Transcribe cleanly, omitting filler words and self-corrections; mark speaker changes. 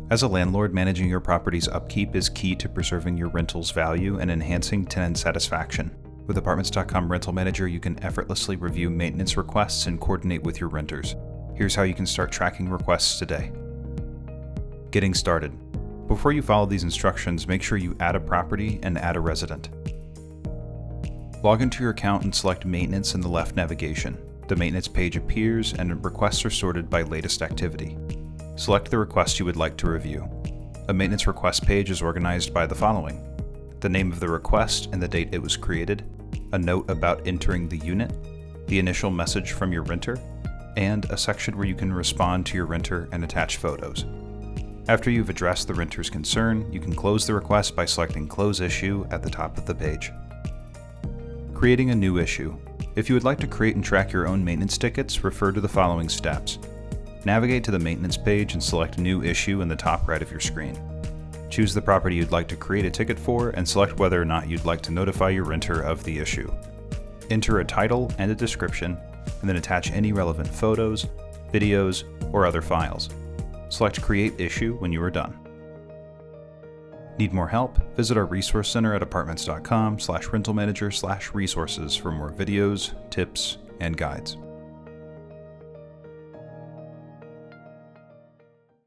Speaker 1: As a landlord, managing your property's upkeep is key to preserving your rental's value and enhancing tenant satisfaction. With Apartments.com Rental Manager, you can effortlessly review maintenance requests and coordinate with your renters. Here's how you can start tracking requests today. Getting started. Before you follow these instructions, make sure you add a property and add a resident. Log into your account and select Maintenance in the left navigation. The maintenance page appears and requests are sorted by latest activity. Select the request you would like to review. A maintenance request page is organized by the following: the name of the request and the date it was created, a note about entering the unit, the initial message from your renter, and a section where you can respond to your renter and attach photos. After you've addressed the renter's concern, you can close the request by selecting Close Issue at the top of the page. Creating a new issue. If you would like to create and track your own maintenance tickets, refer to the following steps. Navigate to the maintenance page and select New Issue in the top right of your screen. Choose the property you'd like to create a ticket for and select whether or not you'd like to notify your renter of the issue. Enter a title and a description, and then attach any relevant photos, videos, or other files. Select Create Issue when you are done. Need more help? Visit our resource center at apartments.com/rentalmanager/resources for more videos, tips, and guides.